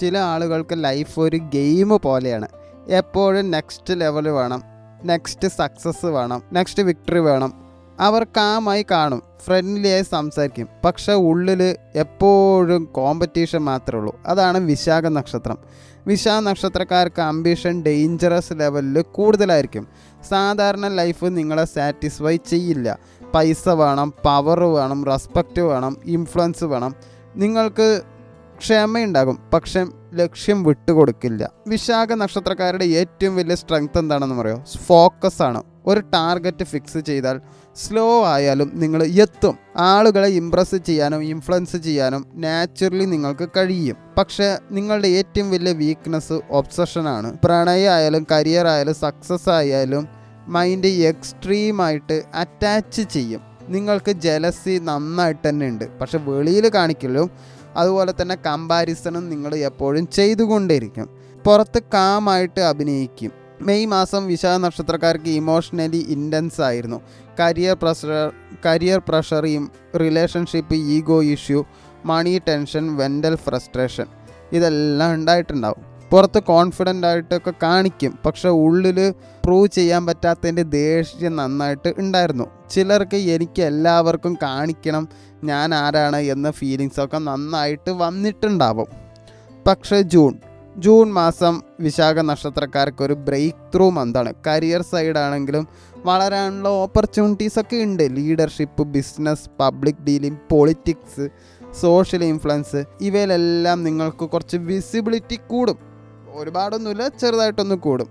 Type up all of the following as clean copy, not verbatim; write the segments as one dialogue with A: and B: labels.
A: ചില ആളുകൾക്ക് ലൈഫ് ഒരു ഗെയിം പോലെയാണ്. എപ്പോഴും നെക്സ്റ്റ് ലെവൽ വേണം, നെക്സ്റ്റ് സക്സസ് വേണം, നെക്സ്റ്റ് വിക്ടറി വേണം. അവർ കാമായി കാണും, ഫ്രണ്ട്ലിയായി സംസാരിക്കും, പക്ഷെ ഉള്ളിൽ എപ്പോഴും കോമ്പറ്റീഷൻ മാത്രമേ ഉള്ളൂ. അതാണ് വിശാഖ നക്ഷത്രം. വിശാഖ നക്ഷത്രക്കാർക്ക് അംബിഷൻ ഡേഞ്ചറസ് ലെവലിൽ കൂടുതലായിരിക്കും. സാധാരണ ലൈഫ് നിങ്ങളെ സാറ്റിസ്ഫൈ ചെയ്യില്ല. പൈസ വേണം, പവർ വേണം, റെസ്പെക്റ്റ് വേണം, ഇൻഫ്ലുവൻസ് വേണം. നിങ്ങൾക്ക് ക്ഷമയുണ്ടാകും, പക്ഷെ ലക്ഷ്യം വിട്ടുകൊടുക്കില്ല. വിശാഖ നക്ഷത്രക്കാരുടെ ഏറ്റവും വലിയ സ്ട്രെങ്ത് എന്താണെന്ന് പറയുമോ? ഫോക്കസ് ആണ്. ഒരു ടാർഗറ്റ് ഫിക്സ് ചെയ്താൽ സ്ലോ ആയാലും നിങ്ങൾ എത്തും. ആളുകളെ ഇംപ്രസ് ചെയ്യാനും ഇൻഫ്ലുവൻസ് ചെയ്യാനും നാച്ചുറലി നിങ്ങൾക്ക് കഴിയും. പക്ഷേ നിങ്ങളുടെ ഏറ്റവും വലിയ വീക്ക്നെസ് ഒബ്സഷനാണ്. പ്രണയം ആയാലും കരിയർ ആയാലും സക്സസ് ആയാലും മൈൻഡ് എക്സ്ട്രീമായിട്ട് അറ്റാച്ച് ചെയ്യും. നിങ്ങൾക്ക് ജലസി നന്നായിട്ട് തന്നെ ഉണ്ട്, പക്ഷെ വെളിയിൽ കാണിക്കലും അതുപോലെ തന്നെ കമ്പാരിസണും നിങ്ങൾ എപ്പോഴും ചെയ്തുകൊണ്ടേയിരിക്കും. പുറത്ത് കാമായിട്ട് അഭിനയിക്കും. മെയ് മാസം വിശാഖ നക്ഷത്രക്കാർക്ക് ഇമോഷണലി ഇൻറ്റൻസ് ആയിരുന്നു. Career pressure, relationship, ego issue, money tension, mental frustration ഇതെല്ലാം ഉണ്ടായിട്ടുണ്ടാവും. പുറത്ത് കോൺഫിഡൻ്റ് ആയിട്ടൊക്കെ കാണിക്കും, പക്ഷെ ഉള്ളിൽ പ്രൂവ് ചെയ്യാൻ പറ്റാത്തതിൻ്റെ ദേഷ്യം നന്നായിട്ട് ഉണ്ടായിരുന്നു. ചിലർക്ക് എനിക്ക് എല്ലാവർക്കും കാണിക്കണം ഞാൻ ആരാണ് എന്ന ഫീലിങ്സൊക്കെ നന്നായിട്ട് വന്നിട്ടുണ്ടാവും. പക്ഷേ ജൂൺ മാസം വിശാഖ നക്ഷത്രക്കാർക്ക് ഒരു ബ്രേക്ക് ത്രൂ മന്താണ്. കരിയർ സൈഡാണെങ്കിലും വളരാനുള്ള ഓപ്പർച്യൂണിറ്റീസൊക്കെ ഉണ്ട്. Leadership, business, public dealing, politics, social influence ഇവയിലെല്ലാം നിങ്ങൾക്ക് കുറച്ച് വിസിബിലിറ്റി കൂടും. ഒരുപാടൊന്നുമില്ല, ചെറുതായിട്ടൊന്ന് കൂടും.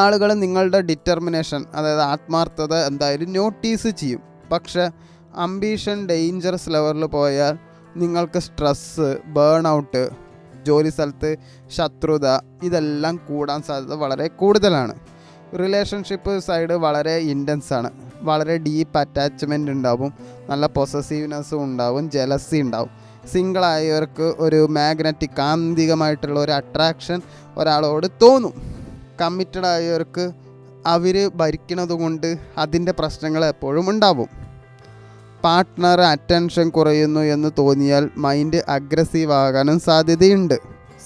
A: ആളുകൾ നിങ്ങളുടെ ഡിറ്റർമിനേഷൻ, അതായത് ആത്മാർത്ഥത എന്തായാലും നോട്ടീസ് ചെയ്യും. പക്ഷേ അംബീഷൻ ഡേഞ്ചറസ് ലെവലിൽ പോയാൽ നിങ്ങൾക്ക് സ്ട്രെസ്സ്, ബേൺ ഔട്ട്, ജോലി സ്ഥലത്ത് ശത്രുത ഇതെല്ലാം കൂടാൻ സാധ്യത വളരെ കൂടുതലാണ്. റിലേഷൻഷിപ്പ് സൈഡ് വളരെ ഇൻറ്റൻസ് ആണ്. വളരെ ഡീപ്പ് അറ്റാച്ച്മെൻ്റ് ഉണ്ടാവും, നല്ല പൊസസീവ്നെസ്സും ഉണ്ടാവും, ജലസി ഉണ്ടാവും. സിംഗിളായവർക്ക് ഒരു മാഗ്നറ്റിക് കാന്തികമായിട്ടുള്ള ഒരു അട്രാക്ഷൻ ഒരാളോട് തോന്നും. കമ്മിറ്റഡ് ആയവർക്ക് അവർ ഭരിക്കുന്നത് കൊണ്ട് അതിൻ്റെ പ്രശ്നങ്ങൾ എപ്പോഴും ഉണ്ടാവും. പാർട്ട്ണർ അറ്റൻഷൻ കുറയുന്നു എന്ന് തോന്നിയാൽ മൈൻഡ് അഗ്രസീവ് ആകാനും സാധ്യതയുണ്ട്.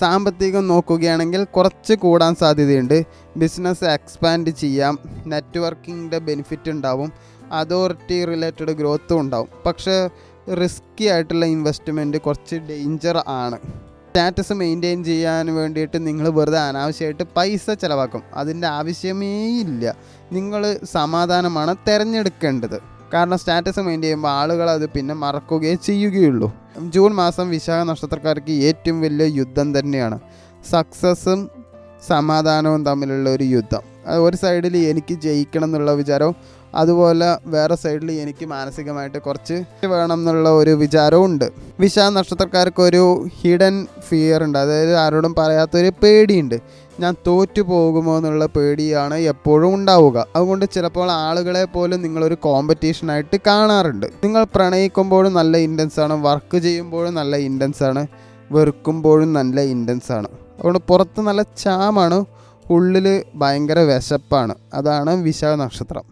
A: സാമ്പത്തികം നോക്കുകയാണെങ്കിൽ കുറച്ച് കൂടാൻ സാധ്യതയുണ്ട്. ബിസിനസ് എക്സ്പാൻഡ് ചെയ്യാം, നെറ്റ്വർക്കിങ്ങിൻ്റെ ബെനിഫിറ്റ് ഉണ്ടാവും, അതോറിറ്റി റിലേറ്റഡ് ഗ്രോത്തും ഉണ്ടാവും. പക്ഷേ റിസ്ക്കി ആയിട്ടുള്ള ഇൻവെസ്റ്റ്മെൻറ്റ് കുറച്ച് ഡേഞ്ചർ ആണ്. സ്റ്റാറ്റസ് മെയിൻറ്റെയിൻ ചെയ്യാൻ വേണ്ടിയിട്ട് നിങ്ങൾ വെറുതെ അനാവശ്യമായിട്ട് പൈസ ചിലവാക്കും. അതിൻ്റെ ആവശ്യമേ ഇല്ല. നിങ്ങൾ സമാധാനമാണ് തിരഞ്ഞെടുക്കേണ്ടത്. കാരണം സ്റ്റാറ്റസ് മെയിൻറ്റെയിൻ ചെയ്യുമ്പോൾ ആളുകൾ അത് പിന്നെ മറക്കുകയേ ചെയ്യുകയുള്ളൂ. ജൂൺ മാസം വിശാഖ നക്ഷത്രക്കാർക്ക് ഏറ്റവും വലിയ യുദ്ധം തന്നെയാണ്. സക്സസ്സും സമാധാനവും തമ്മിലുള്ള ഒരു യുദ്ധം. ഒരു സൈഡിൽ എനിക്ക് ജയിക്കണം എന്നുള്ള വിചാരവും അതുപോലെ വേറെ സൈഡിൽ എനിക്ക് മാനസികമായിട്ട് കുറച്ച് വേണം എന്നുള്ള ഒരു വിചാരവും ഉണ്ട്. വിശാഖ നക്ഷത്രക്കാർക്കൊരു ഹിഡൻ ഫിയർ ഉണ്ട്, അതായത് ആരോടും പറയാത്തൊരു പേടിയുണ്ട്. ഞാൻ തോറ്റു പോകുമോ എന്നുള്ള പേടിയാണ് എപ്പോഴും ഉണ്ടാവുക. അതുകൊണ്ട് ചിലപ്പോൾ ആളുകളെ പോലും നിങ്ങളൊരു കോമ്പറ്റീഷനായിട്ട് കാണാറുണ്ട്. നിങ്ങൾ പ്രണയിക്കുമ്പോഴും നല്ല ഇൻറ്റൻസ് ആണ്, വർക്ക് ചെയ്യുമ്പോഴും നല്ല ഇൻറ്റൻസ് ആണ്, വെറുക്കുമ്പോഴും നല്ല ഇൻറ്റൻസ് ആണ്. അതുകൊണ്ട് പുറത്ത് നല്ല ചാമാണ്, ഉള്ളിൽ ഭയങ്കര വിശപ്പാണ്. അതാണ് വിശാഖ നക്ഷത്രം.